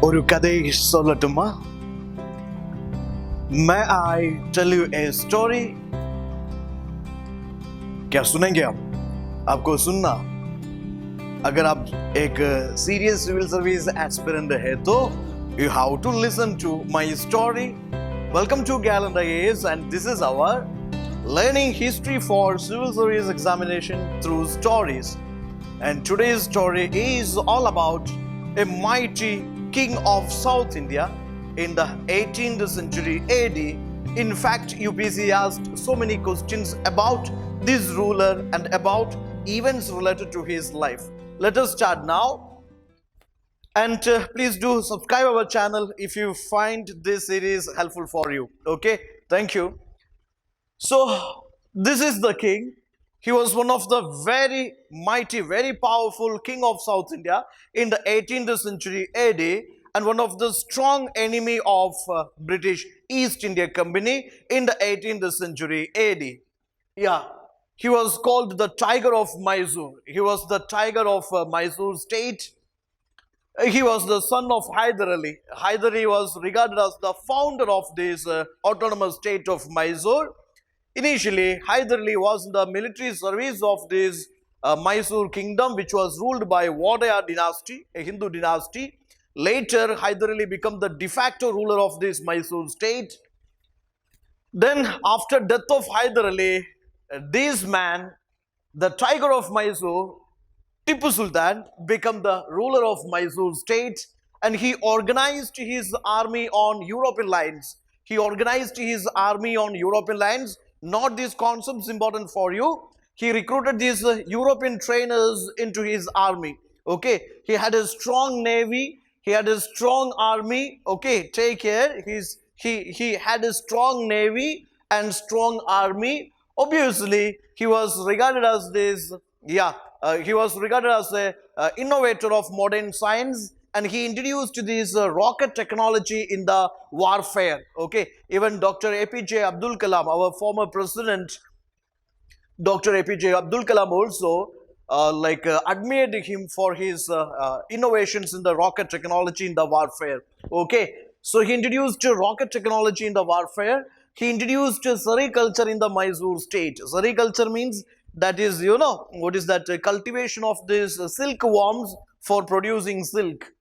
ഒരു കഥ சொல்லட்டுமா? May I tell you a story? क्या सुनेंगे आप? आपको सुनना? अगर आप एक सीरियस सिविल सर्विस एस्पिरेंट है तो you have to listen to my story. Welcome to Gallant IAS, and this is our learning history for civil service examination through stories. And today's story is all about a mighty king of South India in the 18th century AD. In fact, UPSC asked so many questions about this ruler and about events related to his life. Let us start now. And please do subscribe our channel if you find this series helpful for you. Okay, thank you. So this is the king. He was one of the very mighty, very powerful king of South India in the 18th century AD, and one of the strong enemy of British East India Company in the 18th century AD. Yeah, he was called the Tiger of Mysore. He was the Tiger of Mysore state. He was the son of Hyder Ali. Hyder Ali was regarded as the founder of this autonomous state of Mysore. Initially, Hyder Ali was in the military service of this Mysore kingdom, which was ruled by Wadaya dynasty, a Hindu dynasty. Later, Hyder Ali became the de facto ruler of this Mysore state. Then, after death of Hyder Ali, this man, the Tiger of Mysore, Tipu Sultan, became the ruler of Mysore state, and he organized his army on European lines. He organized his army on European lines. Not these concepts important for you. He recruited these European trainers into his army. Okay, he had a strong navy. He had a strong army. Okay, take care. He had a strong navy and strong army. Obviously, he was regarded as this. He was regarded as a innovator of modern science, and he introduced this rocket technology in the warfare. Okay, even Dr. APJ Abdul Kalam, our former president, Dr. APJ Abdul Kalam also admired him for his innovations in the rocket technology in the warfare. Okay, so he introduced rocket technology in the warfare. He introduced sericulture in the Mysore state. Sericulture means, that is, what is that? Cultivation of these silkworms for producing silk.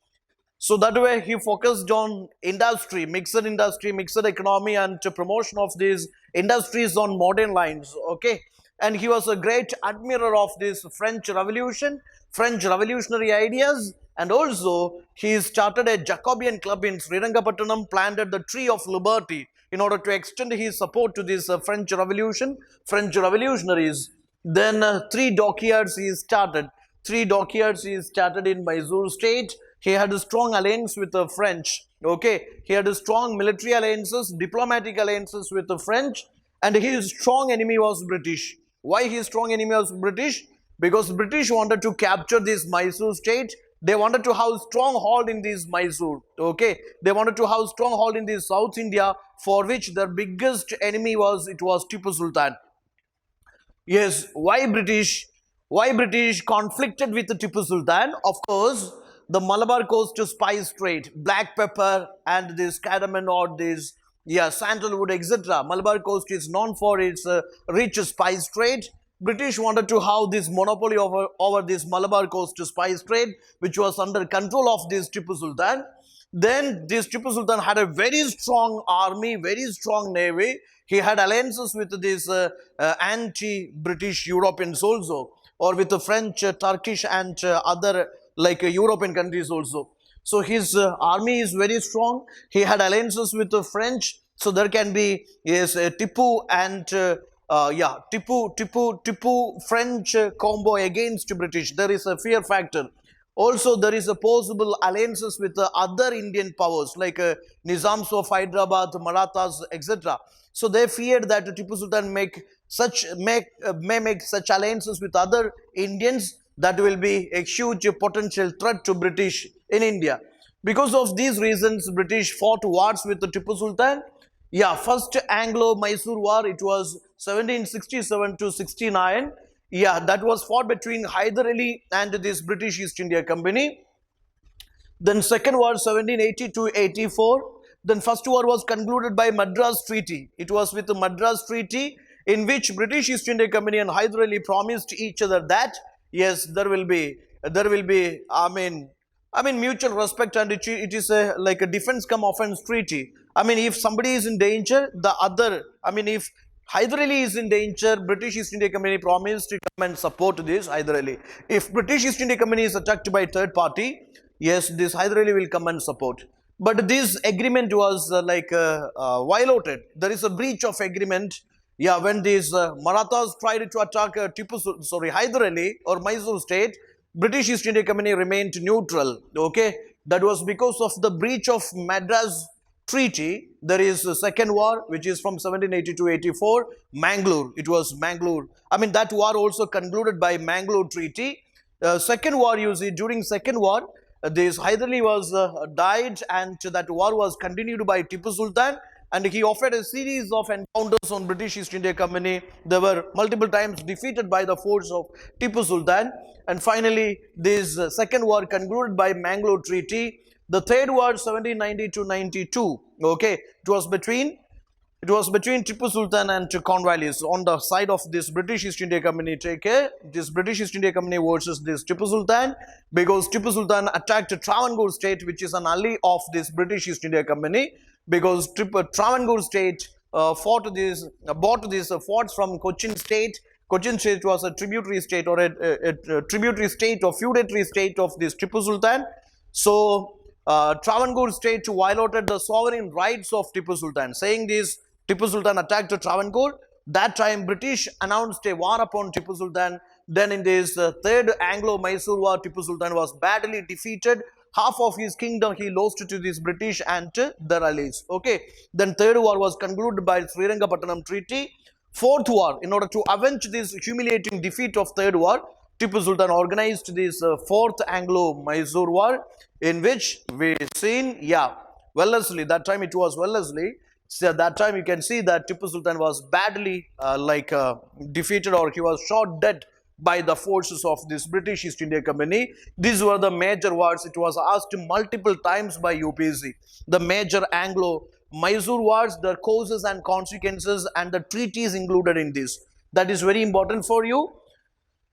So that way he focused on industry, mixed economy, and promotion of these industries on modern lines. Okay, and he was a great admirer of this French Revolution, French revolutionary ideas, and also he started a Jacobean club in Srirangapatnam, planted the tree of liberty in order to extend his support to this French Revolution, French revolutionaries. Then three dockyards he started. In Mysore state. He had a strong alliance with the French. Okay, he had a strong military alliances, diplomatic alliances with the French, and his strong enemy was British. Why his strong enemy was British? Because British wanted to capture this Mysore state. They wanted to have stronghold in this Mysore. Okay, they wanted to have stronghold in this South India, for which their biggest enemy was Tipu Sultan. Yes, why British? Why British conflicted with Tipu Sultan? Of course, the Malabar Coast spice trade, black pepper and this cardamom or this, sandalwood, etc. Malabar Coast is known for its rich spice trade. British wanted to have this monopoly over this Malabar Coast spice trade, which was under control of this Tipu Sultan. Then this Tipu Sultan had a very strong army, very strong navy. He had alliances with these anti-British Europeans also, or with the French, Turkish, and other European countries also. So his army is very strong. He had alliances with the French. So there can be Tipu and Tipu French combo against British. There is a fear factor. Also, there is a possible alliances with other Indian powers like Nizams of Hyderabad, Marathas, etc. So they feared that Tipu Sultan may make such alliances with other Indians that will be a huge potential threat to British in India. Because of these reasons, British fought wars with the Tipu Sultan. First Anglo-Mysore War, it was 1767 to 69. That was fought between Hyder Ali and this British East India Company. Then second war 1780 to 84. Then first war was concluded by Madras Treaty. It was with the Madras Treaty, in which British East India Company and Hyder Ali promised each other that yes, there will be I mean mutual respect, and it is a like a defense come offense treaty. I mean, if somebody is in danger, the other, I mean, if Hyder Ali is in danger, British East India Company promised to come and support this Hyder Ali. If British East India Company is attacked by third party, yes, this Hyder Ali will come and support. But this agreement was violated. There is a breach of agreement. Yeah, when these Marathas tried to attack Hyder Ali or Mysore state, British East India Company remained neutral. Okay, that was because of the breach of Madras Treaty. There is a second war, which is from 1780 to 84. Mangalore. It was Mangalore. I mean, that war also concluded by Mangalore Treaty. Second war, you see, during second war, this Hyder Ali was died, and that war was continued by Tipu Sultan, and he offered a series of encounters on British East India Company. They were multiple times defeated by the force of Tipu Sultan, and finally this second war concluded by Mangalore Treaty. The third war 1790 to 92. Okay, it was between Tipu Sultan and Cornwallis on the side of this British East India Company. Take care, this British East India Company versus this Tipu Sultan, because Tipu Sultan attacked Travancore state, which is an ally of this British East India Company, because Travancore state bought these forts from Cochin state. Cochin state was a tributary state, or a tributary state or feudatory state of this Tipu Sultan. So Travancore state violated the sovereign rights of Tipu Sultan, saying this Tipu Sultan attacked Travancore. That time British announced a war upon Tipu Sultan. Then in this third Anglo-Mysore war, Tipu Sultan was badly defeated. Half of his kingdom he lost to this British and their allies. Okay. Then third war was concluded by Srirangapatnam Treaty. Fourth war, in order to avenge this humiliating defeat of third war, Tipu Sultan organized this fourth Anglo-Mysore war, in which we seen, yeah, Wellesley. That time it was Wellesley. So at that time you can see that Tipu Sultan was badly defeated, or he was shot dead by the forces of this British East India Company. These were the major wars. It was asked multiple times by UPSC. The major Anglo-Mysore wars, their causes and consequences, and the treaties included in this. That is very important for you.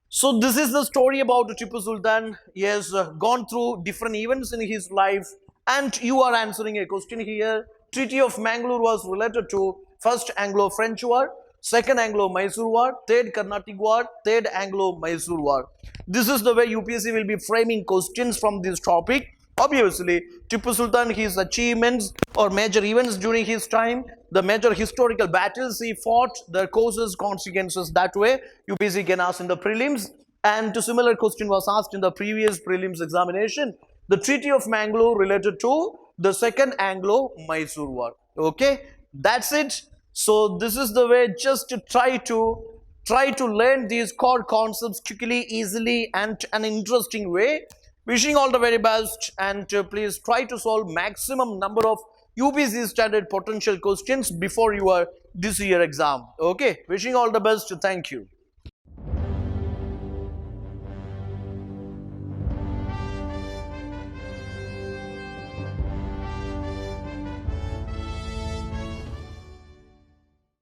So this is the story about Tipu Sultan. He has gone through different events in his life, and you are answering a question here. Treaty of Mangalore was related to first Anglo-French war, second Anglo-Mysore war, third Carnatic war, third Anglo-Mysore war. This is the way UPSC will be framing questions from this topic. Obviously, Tipu Sultan, his achievements or major events during his time, the major historical battles he fought, their causes, consequences, that way UPSC can ask in the prelims. And a similar question was asked in the previous prelims examination. The Treaty of Mangalore related to the second Anglo-Mysore war. Okay, that's it. So this is the way, just to try to learn these core concepts quickly, easily, and an interesting way. Wishing all the very best, and please try to solve maximum number of UPSC standard potential questions before your this year exam. Okay, wishing all the best. Thank you.